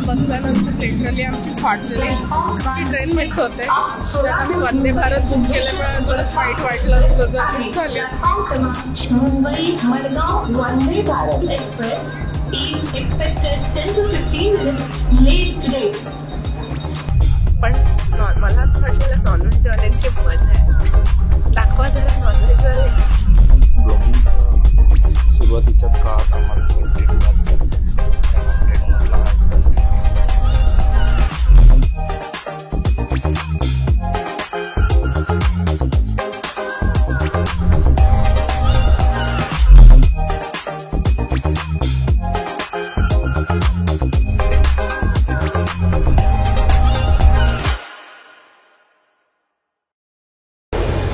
बसल्यानंतर लिटरली आमची फाटली की ट्रेन मिस होते. तर आम्ही वंदे भारत बुक केल्यामुळे अजूनच वाईट वाटलं असतं जर मिस झाली असती. Mumbai Madgaon Vande Bharat express is expected 10 to 15 minutes late today. पण मला असं वाटलं नॉनव्हेजवाल्यांची मजा आहे. दाखवा जरा नॉनव्हेजवाले. सुरुवातीच्याच काळात आम्हाला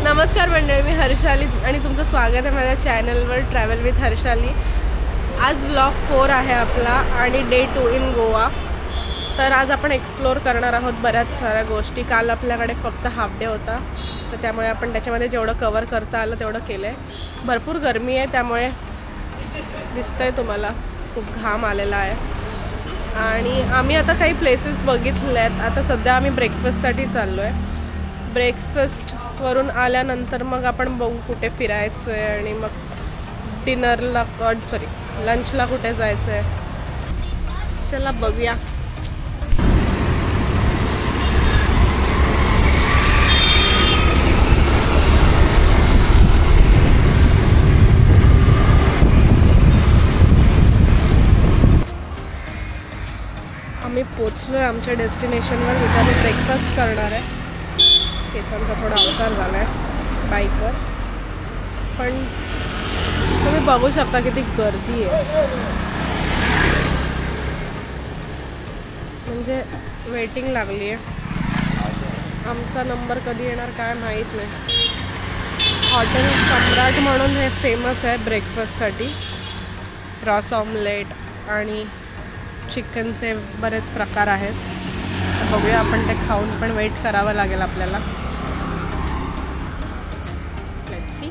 नमस्कार मंडळी, मी हर्षाली आणि तुमचं स्वागत आहे माझ्या चॅनलवर ट्रॅव्हल विथ हर्षाली. आज व्लॉग 4 आहे आपला आणि डे 2 इन गोवा. तर आज आपण एक्सप्लोर करणार आहोत बऱ्याच साऱ्या गोष्टी. काल आपल्याकडे फक्त हाफ डे होता, तर त्यामुळे आपण त्याच्यामध्ये जेवढं कवर करता आलं तेवढं केलं आहे. भरपूर गरमी आहे, त्यामुळे दिसतंय तुम्हाला खूप घाम आलेला आहे. आणि आम्ही आता काही प्लेसेस बघितले आहेत. आता सध्या आम्ही ब्रेकफास्टसाठी चाललो आहे. ब्रेकफास्टवरून आल्यानंतर मग आपण बघू कुठे फिरायचं आहे आणि मग डिनरला लंचला कुठे जायचं आहे. चला बघूया. आम्ही पोचलो आहे आमच्या डेस्टिनेशनवर, जिथे आम्ही ब्रेकफास्ट करणार आहे. केसांचा थोडा अवतार झाला आहे बाईकवर, पण तुम्ही बघू शकता किती गर्दी आहे. म्हणजे वेटिंग लागली आहे. आमचा नंबर कधी येणार काय माहीत नाही. हॉटेल सम्राट म्हणून हे फेमस आहे ब्रेकफास्टसाठी. रॉस ऑमलेट आणि चिकनचे बरेच प्रकार आहेत. बघूया, आपण ते खाऊन पण वेट करावं लागेल आपल्याला. Let's see.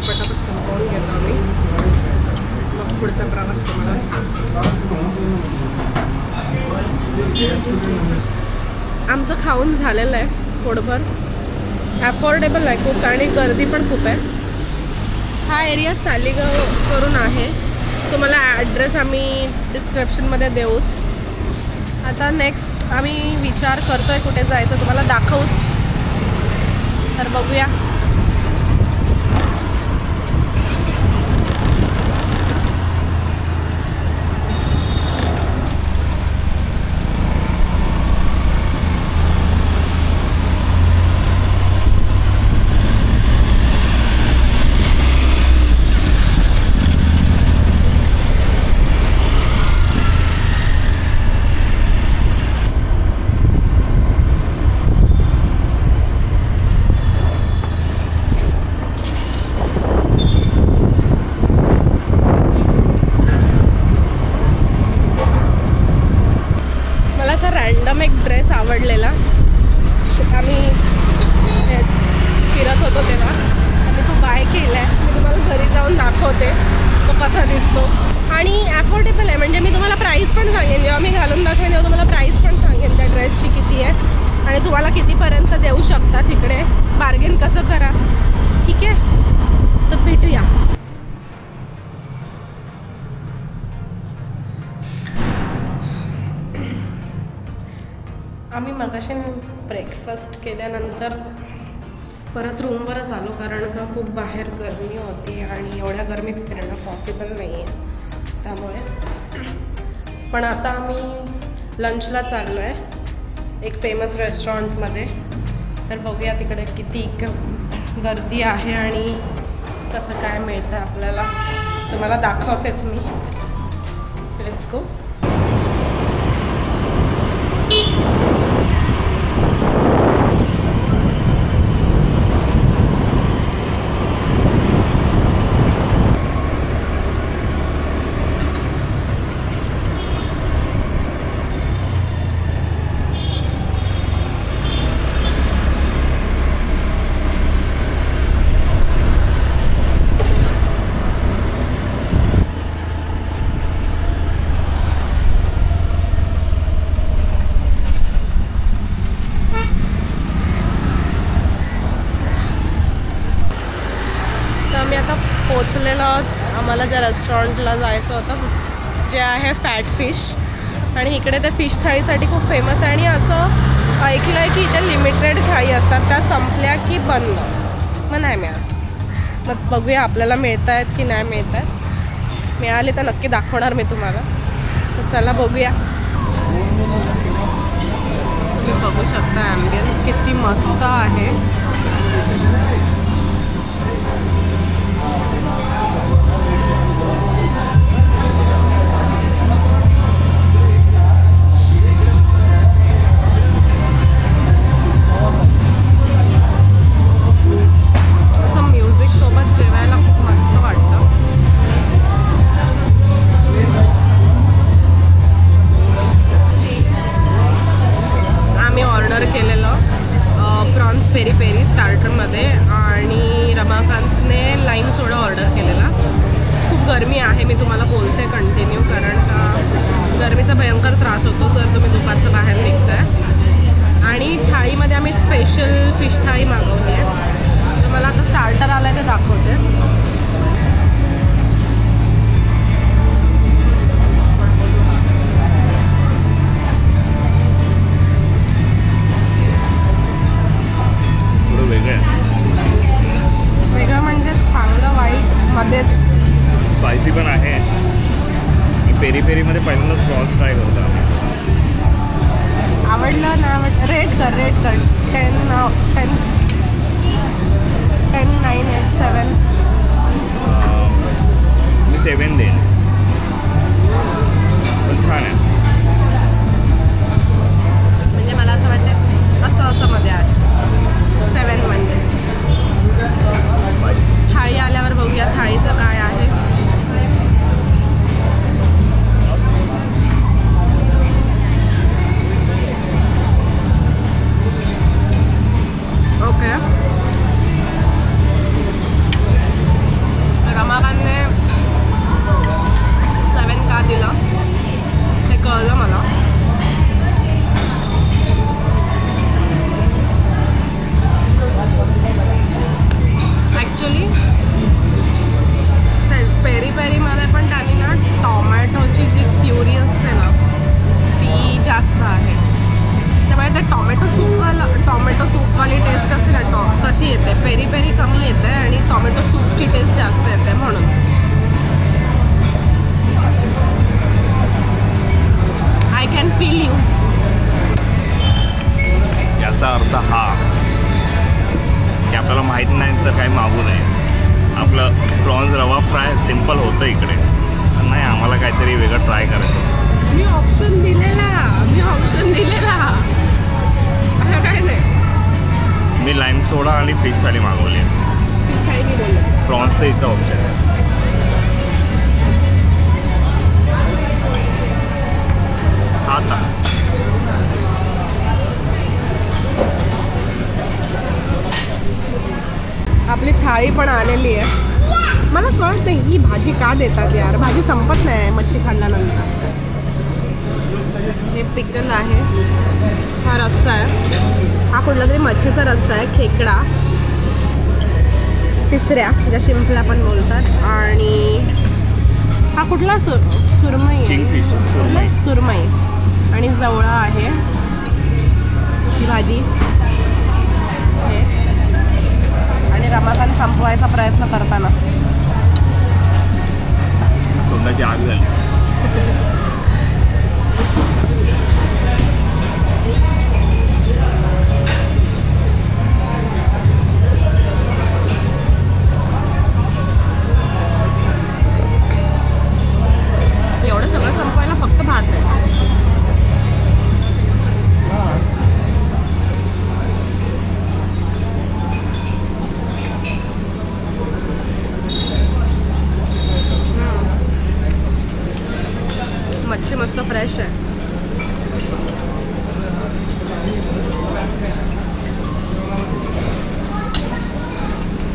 पटापट संपवून घेतो आम्ही, मग पुढचा प्रवास तुम्हाला आमचं खाऊन झालेलं आहे पोटभर. अफोर्डेबल आहे खूप आणि गर्दी पण खूप आहे. हा एरिया सालिगाव करून आहे. तुम्हाला ॲड्रेस आम्ही डिस्क्रिप्शनमध्ये देऊच. आता नेक्स्ट आम्ही विचार करतो आहे कुठे जायचं, तुम्हाला दाखवूच. तर बघूया. रॅन्डम एक ड्रेस आवडलेला. आम्ही फिरत होतो तेव्हा आम्ही तो बाय केला आहे. मी तुम्हाला घरी जाऊन दाखवते तो कसा दिसतो. आणि अफोर्डेबल आहे, म्हणजे मी तुम्हाला प्राईस पण सांगेन. जेव्हा मी घालून दाखवेन तेव्हा तुम्हाला प्राईस पण सांगेन त्या ड्रेसची किती आहे. तुम्हाला कितीपर्यंत देऊ शकता तिकडे, बार्गेन कसं करा. ठीक आहे, तर भेटूया. आम्ही मगाशी ब्रेकफास्ट केल्यानंतर परत रूमवरच आलो, कारण का खूप बाहेर गरमी होती आणि एवढ्या गरमीत फिरणं पॉसिबल नाही आहे त्यामुळे. पण आता आम्ही लंचला चाललो आहे एक फेमस रेस्टॉरंटमध्ये. तर बघूया तिकडे किती गर्दी आहे आणि कसं काय मिळतं आपल्याला, तुम्हाला दाखवतेच मी. Let's go. आम्ही आता पोचलेलो आहोत. आम्हाला ज्या रेस्टॉरंटला जायचं होतं जे आहे फॅट फिश, आणि इकडे त्या फिश थाळीसाठी खूप फेमस आहे. आणि असं ऐकलं आहे की इथे लिमिटेड थाळी असतात, त्या संपल्या की बंद, मग नाही मिळत. मग बघूया आपल्याला मिळत आहेत की नाही मिळत आहेत. मिळाले तर नक्की दाखवणार मी तुम्हाला. तर चला बघूया. तुम्ही बघू शकता ॲम्बियन्स किती मस्त आहे. पेरी पेरी स्टार्टरमध्ये, आणि रमाकांतने लाईम सोडा ऑर्डर केलेला. खूप गरमी आहे, मी तुम्हाला बोलते कंटिन्यू, कारण का गरमीचा भयंकर त्रास होतो जर तुम्ही दुपारचं बाहेर निघताय. आणि थाळीमध्ये आम्ही स्पेशल फिश थाळी मागवली आहे. तर मला आता स्टार्टर आलं आहे ते दाखवते. वेगळं म्हणजे चांगलं वाईट मध्येच. स्पायसी पण आहे. पेरी पेरीमध्ये पहिल्यांदाच प्रॉन्स ट्राय करतो. आवडलं ना? रेट कर 10 9 8 7. मी 7 देईन, पण छान आहे. म्हणजे मला असं वाटतं असं मध्ये आहे 7 म्हणजे. थाळी आल्यावर बघूया थाळीचं काय आहे. ओके, रमाकांतने 7 का दिला हे कळलं मला. ॲक्च्युली पेरी पेरीमध्ये पण त्यांनी ना टॉमॅटोची जी प्युरी असते ना ती जास्त आहे. त्यामुळे ते टॉमॅटो सूपवाली टेस्ट असते ना तशी येते. पेरी पेरी कमी येते आणि टॉमॅटो सूपची टेस्ट जास्त येते म्हणून. I can feel you. याचा अर्थ हा की आपल्याला माहीत नाही तर काही मागू नये. आपलं प्रॉन्स रवा फ्राय सिम्पल होतं इकडे, नाही आम्हाला काहीतरी वेगळं ट्राय करायचं. मी ऑप्शन दिलेला काय नाही. मी लाईम सोडा आणि फिश थाली मागवली आहे. फिश थाळी मी बोलले. प्रॉन्सचं इथं ऑप्शन आहे. आता आपली थाळी पण आलेली आहे. मला कळत नाही ही भाजी का देतात यार. भाजी संपत नाही मच्छी खाल्ल्यानंतर. हे पिकल आहे, हा रस्सा आहे. कुठला तरी मच्छीचा रस्सा आहे, खेकडा, तिसऱ्या ज्या शिंपल्या पण बोलतात, आणि हा कुठला सुरमई आहे? किंगफिश सुरमई. सुरमई आणि जवळा आहे ही भाजी हे. आणि रमाकांत संपवायचा प्रयत्न करताना तोंडाची आग झाली. एवढं सगळं संपवायला फक्त भात आहे. मच्छी मस्त फ्रेश आहे.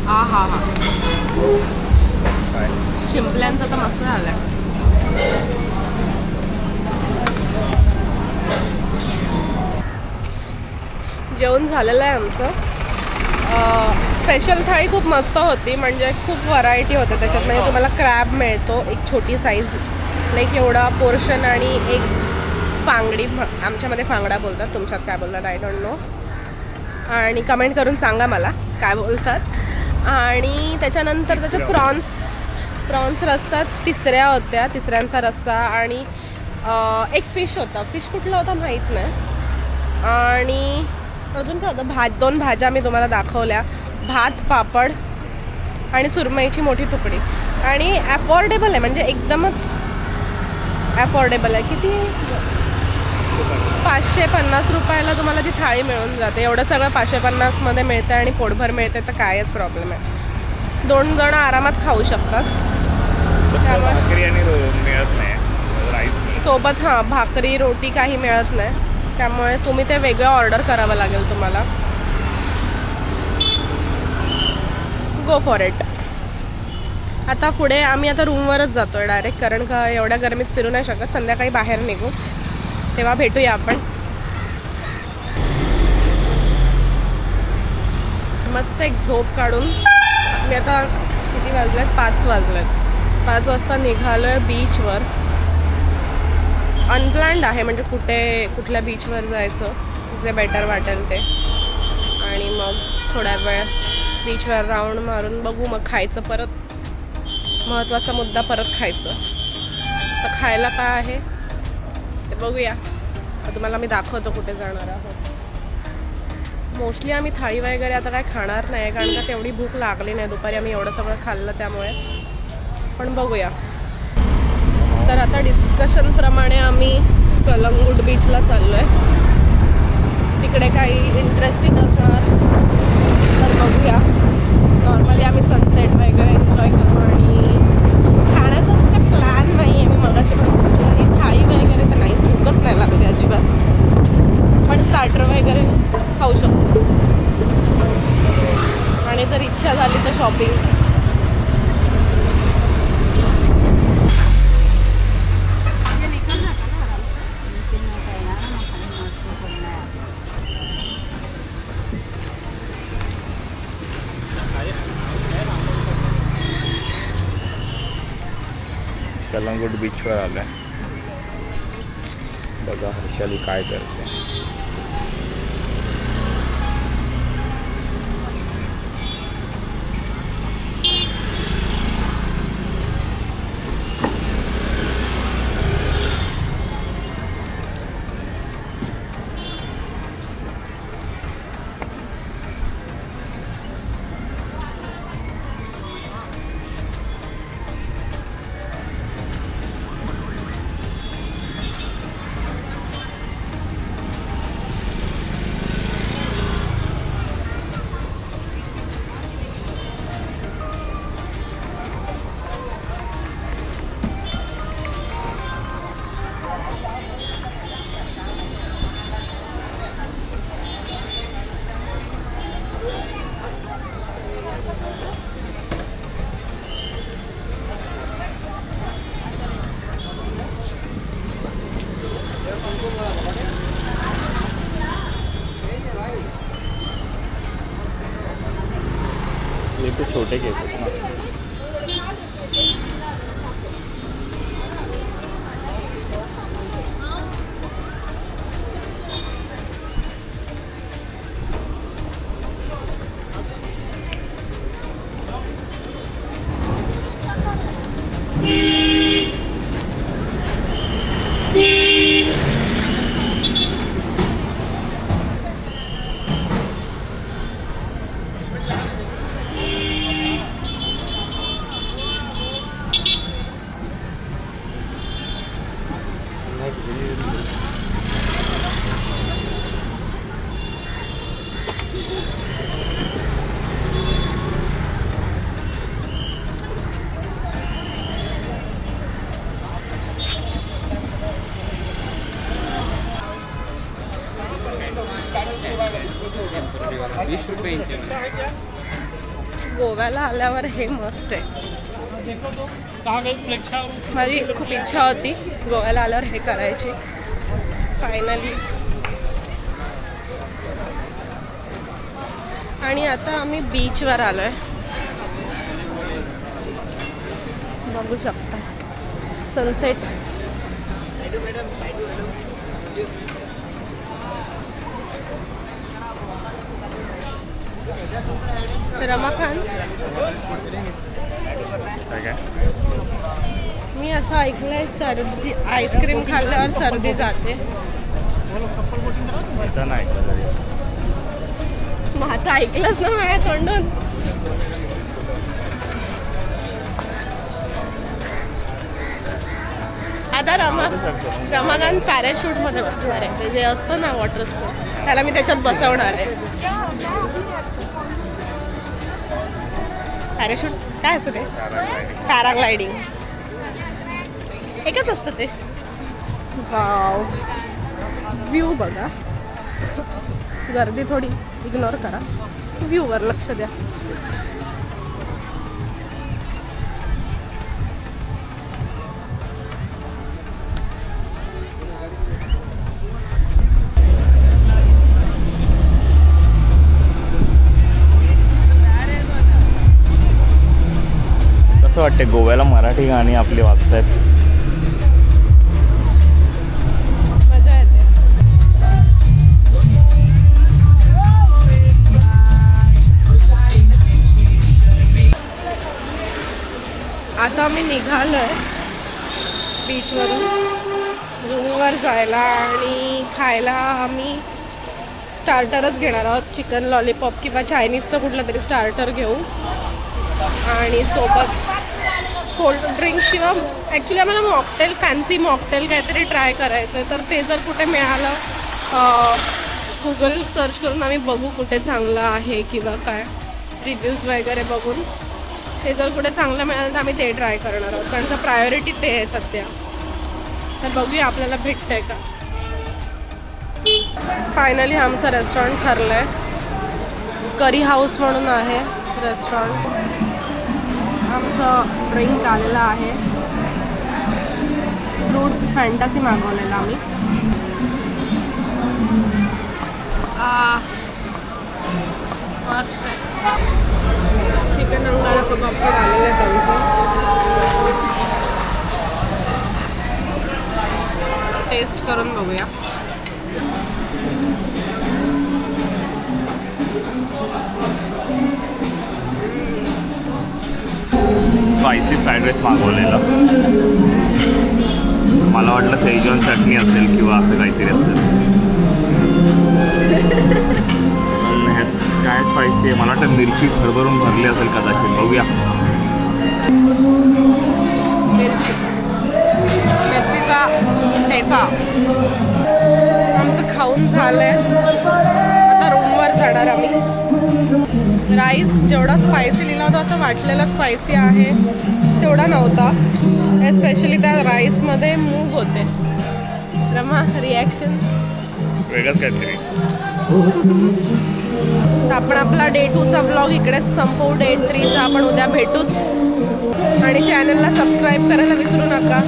हा हा हा काय शिंपल्यांचा तर मस्त झालाय. जेवण झालेलं आहे आमचं. स्पेशल थाळी खूप मस्त होती, म्हणजे खूप व्हरायटी होते त्याच्यात. म्हणजे तुम्हाला क्रॅब मिळतो, एक छोटी साईज लाईक एवढा पोर्शन, आणि एक फांगडी, आमच्यामध्ये फांगडा बोलतात, तुमच्यात काय बोलतात आय डोंट नो. आणि कमेंट करून सांगा मला काय बोलतात. आणि त्याच्यानंतर त्याच्यात प्रॉन्स रस्सा तिसऱ्या होत्या, तिसऱ्यांचा रस्सा, आणि एक फिश होता. फिश कुठला होता माहीत नाही. आणि अजून काय होतं, दोन भाज्या मी तुम्हाला दाखवल्या, भात, पापड आणि सुरमईची मोठी तुकडी. आणि अफोर्डेबल आहे, म्हणजे एकदमच अफोर्डेबल आहे. किती 550 रुपयाला तुम्हाला ती थाळी मिळून जाते. एवढं सगळं 550मध्ये मिळतं आणि पोटभर मिळते, तर कायच प्रॉब्लेम आहे. 2 जण आरामात खाऊ शकतात. त्यामुळे भाकरी आणि मिळत नाही, राईस सोबत भाकरी रोटी काही मिळत नाही. त्यामुळे तुम्ही ते वेगळं ऑर्डर करावं लागेल तुम्हाला. Go for it. आता पुढे आम्ही आता रूमवरच जातोय डायरेक्ट, कारण का एवढ्या गरमीत फिरू नाही शकत. संध्याकाळी बाहेर निघू, तेव्हा भेटूया आपण. मस्त एक झोप काढून मी आता किती वाजलेत, 5 वाजलेत. 5 वाजता निघालोय बीचवर. अनप्लॅन्ड आहे, म्हणजे कुठल्या बीचवर जायचं जे बेटर वाटेल ते. आणि मग थोड्या वेळ बीचवर राऊंड मारून बघू, मग खायचं परत. महत्त्वाचा मुद्दा, परत खायचं. तर खायला काय आहे ते बघूया. तुम्हाला मी दाखवतो कुठे जाणार आहोत. मोस्टली आम्ही थाळी वगैरे आता काय खाणार नाही, कारण का तेवढी भूक लागली नाही दुपारी, आम्ही एवढं सगळं खाल्लं त्यामुळे. पण बघूया. तर आता डिस्कशनप्रमाणे आम्ही कलंगूट बीचला चाललो आहे. तिकडे काही इंटरेस्टिंग असणार तर बघूया. नॉर्मली आम्ही सनसेट वगैरे एन्जॉय करू, आणि खाण्याचा काही प्लॅन नाही आहे. मी मगाशी पण बोलते, आणि थाळी वगैरे तर नाही, भूकच नाही लागली अजिबात. पण स्टार्टर वगैरे खाऊ शकतो, आणि जर इच्छा झाली तर शॉपिंग. कलंगूट बीचवर आलं आहे. बघा हर्षाली काय करते. ते छोटे केस आहेत ना. गोव्याला आल्यावर हे मस्त आहे. माझी खूप इच्छा होती गोव्याला आल्यावर हे करायची. फायनली. आणि आता आम्ही बीचवर आलोय. बघू शकता सनसेट. रमाकांत, मी असं ऐकलंय सर्दी आईस्क्रीम खाल्ल्यावर सर्दी जाते. मग आता ऐकलंच ना माझ्या तोंडून. आता रमाकांत पॅराशूट मध्ये बसणार आहे. ते जे असतं ना वॉटर स्पोर्ट, त्याला मी त्याच्यात बसवणार आहे. पॅराशूट काय असतं ते? पॅराग्लायडिंग एकच असतं ते. वाव, व्ह्यू बघा. गर्दी थोडी इग्नोर करा, व्ह्यूवर लक्ष द्या. कसं वाटते गोव्याला मराठी गाणी आपली वाजतायत? मजा येते. आता आम्ही निघालोय बीचवरून रूमवर जायला. आणि खायला आम्ही स्टार्टरच घेणार आहोत. चिकन लॉलीपॉप किंवा चायनीजचं कुठलं तरी स्टार्टर घेऊ. आणि सोबत कोल्ड ड्रिंक्स किंवा ॲक्च्युली आम्हाला मॉकटेल, फॅन्सी मॉकटेल काहीतरी ट्राय करायचं आहे. तर ते जर कुठे मिळालं, गुगल सर्च करून आम्ही बघू कुठे चांगलं आहे किंवा काय रिव्ह्यूज वगैरे बघून. ते जर कुठे चांगलं मिळालं तर आम्ही ते ट्राय करणार आहोत, कारण का प्रायोरिटी ते आहे सध्या. तर बघूया आपल्याला भेटतं आहे का. फायनली आमचं रेस्टॉरंट ठरलं आहे. करी हाऊस म्हणून आहे रेस्टॉरंट. आमचं ड्रिंक आलेलं आहे, फ्रूट फॅन्टासी मागवलेला आम्ही. मस्त चिकन अंगारा कबाब पण आलेले आहेत आमचे. टेस्ट करून बघूया. स्पायसी फ्राईड राईस मागवलेला. मला वाटलं सेजवान चटणी असेल किंवा असं काहीतरी असेल. ह्यात काय स्पायसी आहे? मला वाटतं मिरची भरभरून भरली असेल कदाचित. बघूया. मिरचीचा ठेचा. आमचं खाऊन झालंय. आता रूमवर जाणार आम्ही. राईस जेवढा स्पायसी लिहिला होता असं वाटलेला स्पायसी आहे तेवढा नव्हता. एस्पेशली त्या राईसमध्ये मूग होते. रमा, रिॲक्शन? वेगळंच काहीतरी. आपण आपला डे 2चा ब्लॉग इकडेच संपवू. डे 3चा आपण उद्या भेटूच. आणि चॅनलला सबस्क्राईब करायला विसरू नका.